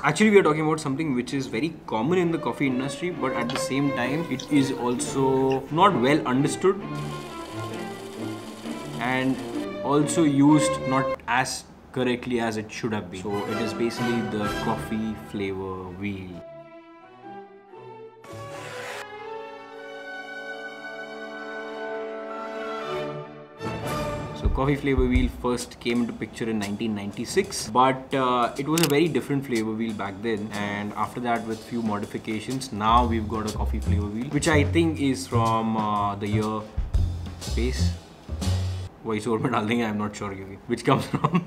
Actually, we are talking about something which is very common in the coffee industry, but at the same time, it is also not well understood and also used not as correctly as it should have been. So it is basically the coffee flavor wheel. So coffee flavor wheel first came into picture in 1996, but it was a very different flavor wheel back then, and after that with few modifications, now we've got a coffee flavor wheel, which I think is from the year space. Voice over डाल देंगे, I'm not sure which comes from.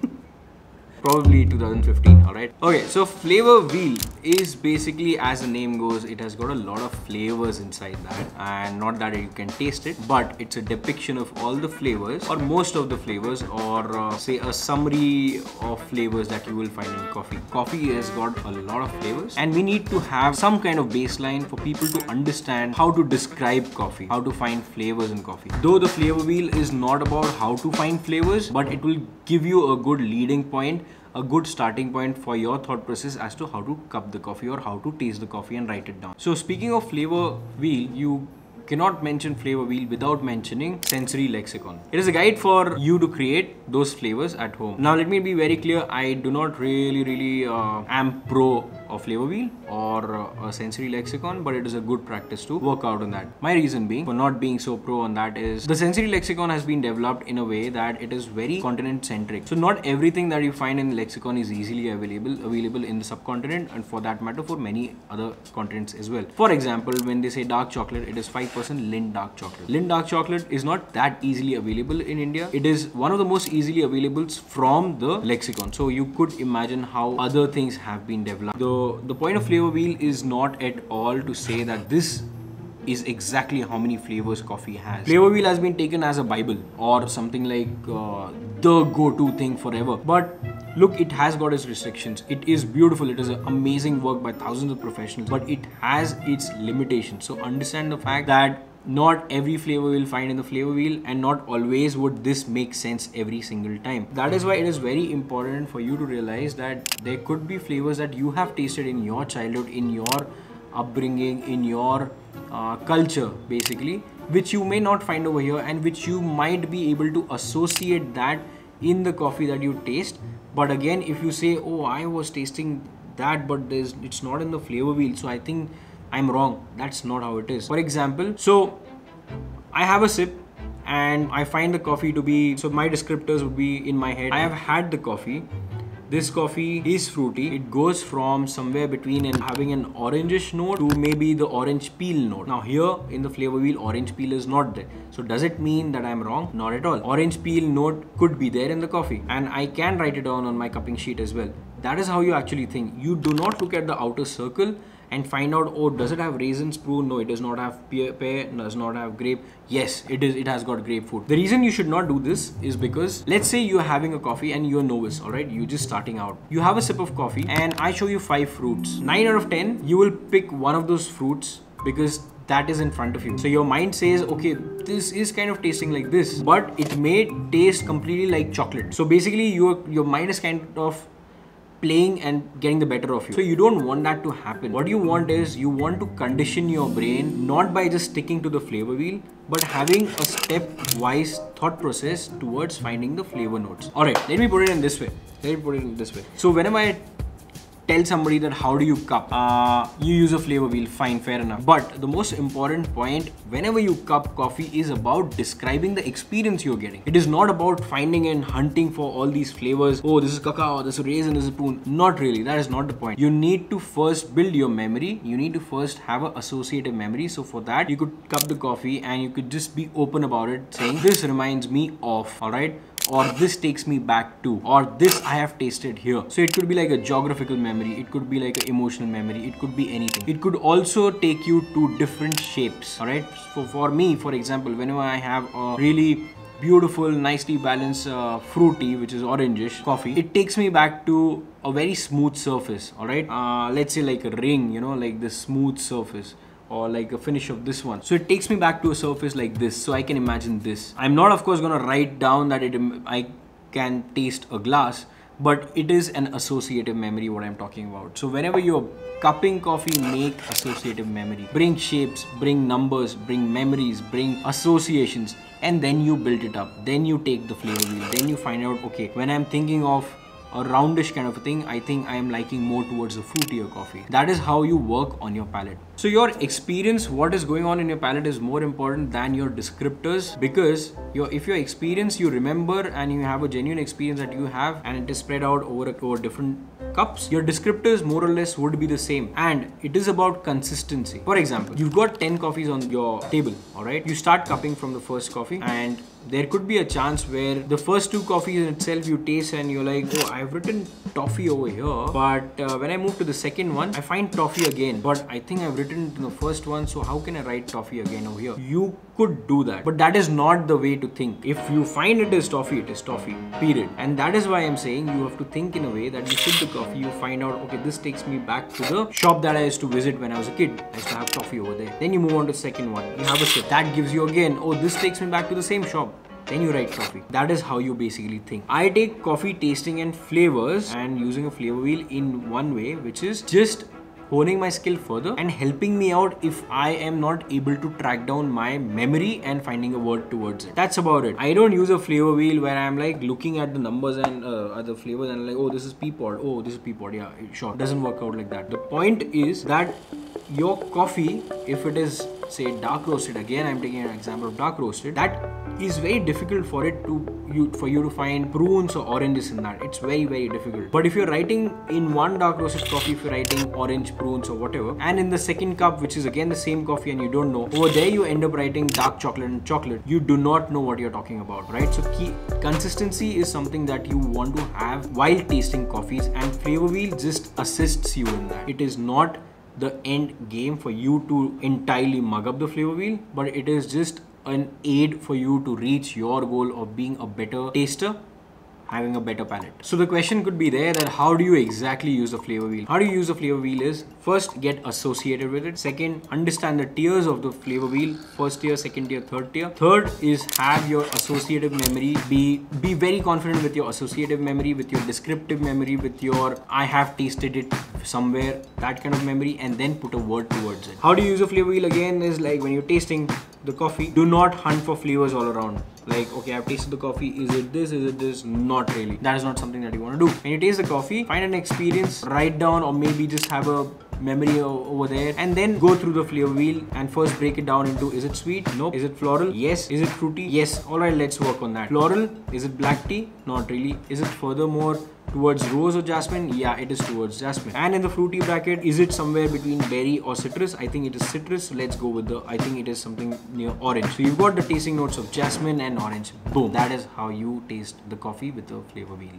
Probably 2015, alright? Okay, so flavor wheel is basically, as the name goes, it has got a lot of flavors inside that, and not that you can taste it, but it's a depiction of all the flavors or most of the flavors, or say a summary of flavors that you will find in coffee. Coffee has got a lot of flavors, and we need to have some kind of baseline for people to understand how to describe coffee, how to find flavors in coffee. Though the flavor wheel is not about how to find flavors, but it will give you a good leading point, a good starting point for your thought process as to how to cup the coffee or how to taste the coffee and write it down. So speaking of flavor wheel, you cannot mention flavor wheel without mentioning sensory lexicon. It is a guide for you to create those flavors at home. Now let me be very clear, I do not really am pro of flavor wheel or a sensory lexicon, but it is a good practice to work out on that. My reason being for not being so pro on that is the sensory lexicon has been developed in a way that it is very continent centric. So not everything that you find in the lexicon is easily available in the subcontinent, and for that matter for many other continents as well. For example, when they say dark chocolate, it is 5% Lindt dark chocolate. Lindt dark chocolate is not that easily available in India. It is one of the most easily available from the lexicon. So you could imagine how other things have been developed. The point of flavor wheel is not at all to say that this is exactly how many flavors coffee has. Flavor wheel has been taken as a bible or something like the go-to thing forever. But look, it has got its restrictions. It is beautiful. It is an amazing work by thousands of professionals, but it has its limitations. So understand the fact that not every flavor you'll find in the flavor wheel, and not always would this make sense every single time. That is why it is very important for you to realize that there could be flavors that you have tasted in your childhood, in your upbringing, in your culture basically, which you may not find over here, and which you might be able to associate that in the coffee that you taste. But again, if you say, oh, I was tasting that, but it's not in the flavor wheel, so I think I'm wrong. That's not how it is. For example, so I have a sip and I find the coffee to be, so my descriptors would be in my head. I have had the coffee. This coffee is fruity. It goes from somewhere between having an orangish note to maybe the orange peel note. Now here in the flavor wheel, orange peel is not there. So does it mean that I'm wrong? Not at all. Orange peel note could be there in the coffee, and I can write it down on my cupping sheet as well. That is how you actually think. You do not look at the outer circle and find out, oh, does it have raisins, prune? No, it does not have pear, does not have grape. Yes, it has got grapefruit. The reason you should not do this is because, let's say you're having a coffee and you're novice, all right? You're just starting out. You have a sip of coffee and I show you 5 fruits. 9 out of 10, you will pick one of those fruits because that is in front of you. So your mind says, okay, this is kind of tasting like this, but it may taste completely like chocolate. So basically your mind is kind of playing and getting the better of you. So you don't want that to happen. What you want is, you want to condition your brain not by just sticking to the flavor wheel, but having a stepwise thought process towards finding the flavor notes. Alright, let me put it in this way. So whenever I tell somebody that how do you cup, you use a flavor wheel, fine, fair enough. But the most important point whenever you cup coffee is about describing the experience you're getting. It is not about finding and hunting for all these flavors. Oh, this is cacao, this is raisin, this is prune. Not really, that is not the point. You need to first build your memory. You need to first have an associative memory. So for that, you could cup the coffee and you could just be open about it, saying this reminds me of, alright? Or this takes me back to, or this I have tasted here. So it could be like a geographical memory, it could be like an emotional memory, it could be anything. It could also take you to different shapes, alright? So for me, for example, whenever I have a really beautiful, nicely balanced fruity, which is orangish coffee, it takes me back to a very smooth surface, alright? Let's say like a ring, you know, like this smooth surface, or like a finish of this one. So it takes me back to a surface like this, so I can imagine this. I'm not of course gonna write down that I can taste a glass, but it is an associative memory what I'm talking about. So whenever you're cupping coffee, make associative memory. Bring shapes, bring numbers, bring memories, bring associations, and then you build it up. Then you take the flavor wheel. Then you find out, okay, when I'm thinking of a roundish kind of a thing, I think I am liking more towards a fruitier coffee. That is how you work on your palate. So your experience, what is going on in your palate, is more important than your descriptors, because if your experience you remember and you have a genuine experience that you have and it is spread out over different cups, your descriptors more or less would be the same, and it is about consistency. For example, you've got 10 coffees on your table, alright? You start cupping from the first coffee, and there could be a chance where the first 2 coffees in itself you taste and you're like, oh, I've written toffee over here, but when I move to the second one, I find toffee again, but I think I've written it in the first one, so how can I write toffee again over here? You could do that, but that is not the way to think. If you find it is toffee, period. And that is why I'm saying you have to think in a way that you sip the coffee, you find out, okay, this takes me back to the shop that I used to visit when I was a kid. I used to have toffee over there. Then you move on to the second one, you have a sip. That gives you again, oh, this takes me back to the same shop. Then you write coffee. That is how you basically think. I take coffee tasting and flavors and using a flavor wheel in one way, which is just honing my skill further and helping me out if I am not able to track down my memory and finding a word towards it. That's about it. I don't use a flavor wheel where I'm like looking at the numbers and the flavors and like, oh, this is pea pod, oh, this is pea pod, yeah, sure. It doesn't work out like that. The point is that your coffee, if it is say dark roasted, again I'm taking an example of dark roasted, that is very difficult for you to find prunes or oranges in that. It's very, very difficult. But if you're writing in one dark roasted coffee, if you're writing orange, prunes or whatever, and in the second cup, which is again the same coffee and you don't know, over there you end up writing dark chocolate and chocolate, you do not know what you're talking about, right? So consistency is something that you want to have while tasting coffees, and flavor wheel just assists you in that. It is not the end game for you to entirely mug up the flavor wheel, but it is just an aid for you to reach your goal of being a better taster, having a better palate. So the question could be there that how do you exactly use the flavor wheel? How do you use the flavor wheel is, first, get associated with it. Second, understand the tiers of the flavor wheel. First tier, second tier, third tier. Third is have your associative memory. Be very confident with your associative memory, with your descriptive memory, with your I have tasted it somewhere, that kind of memory, and then put a word towards it. How do you use a flavor wheel? Again, is like when you're tasting the coffee, do not hunt for flavors all around. Like, okay, I've tasted the coffee, is it this, is it this? Not really. That is not something that you want to do. When you taste the coffee, find an experience, write down, or maybe just have a memory over there, and then go through the flavor wheel and first break it down into, is it sweet? Nope. Is it floral? Yes. Is it fruity? Yes. Alright, let's work on that. Floral, is it black tea? Not really. Is it furthermore towards rose or jasmine? Yeah, it is towards jasmine. And in the fruity bracket, is it somewhere between berry or citrus? I think it is citrus. So let's go with I think it is something near orange. So you've got the tasting notes of jasmine and orange. Boom. That is how you taste the coffee with the flavor wheel.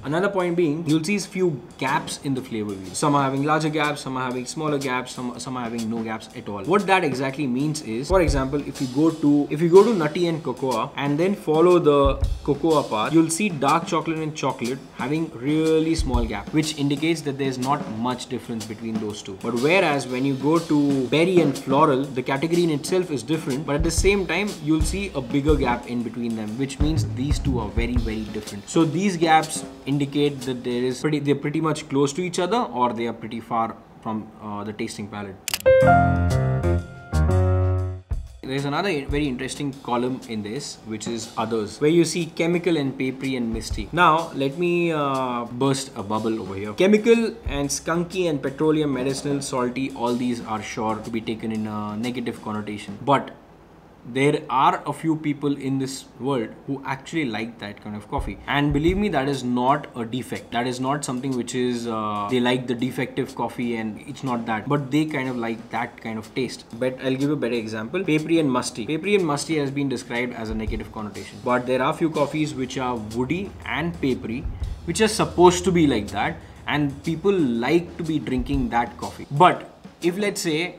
Another point being, you'll see few gaps in the flavor wheel. Some are having larger gaps, some are having smaller gaps, some are having no gaps at all. What that exactly means is, for example, if you go to nutty and cocoa and then follow the cocoa path, you'll see dark chocolate and chocolate having really small gap, which indicates that there's not much difference between those two. But whereas when you go to berry and floral, the category in itself is different, but at the same time, you'll see a bigger gap in between them, which means these two are very, very different. So these gaps indicate that they're pretty much close to each other, or they are pretty far from the tasting palate. There's another very interesting column in this, which is others, where you see chemical and papery and misty. Now, let me burst a bubble over here. Chemical and skunky and petroleum, medicinal, salty, all these are sure to be taken in a negative connotation. But there are a few people in this world who actually like that kind of coffee, and believe me, that is not a defect. That is not something which is they like the defective coffee, and it's not that, but they kind of like that kind of taste. But I'll give you a better example. Papery and musty. Papery and musty has been described as a negative connotation, but there are few coffees which are woody and papery, which are supposed to be like that, and people like to be drinking that coffee. But if, let's say,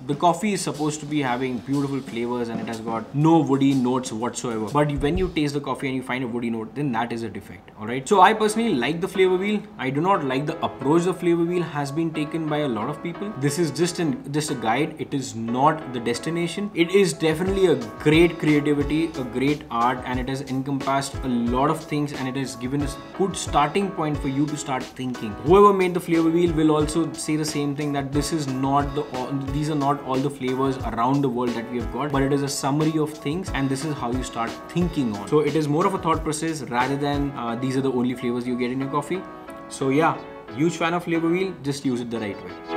The coffee is supposed to be having beautiful flavors and it has got no woody notes whatsoever. But when you taste the coffee and you find a woody note, then that is a defect. Alright. So I personally like the flavor wheel. I do not like the approach the flavor wheel has been taken by a lot of people. This is just a guide. It is not the destination. It is definitely a great creativity, a great art, and it has encompassed a lot of things, and it has given us good starting point for you to start thinking. Whoever made the flavor wheel will also say the same thing, that these are not all the flavors around the world that we have got, but it is a summary of things, and this is how you start thinking on. So it is more of a thought process rather than these are the only flavors you get in your coffee. So yeah, huge fan of flavor wheel, just use it the right way.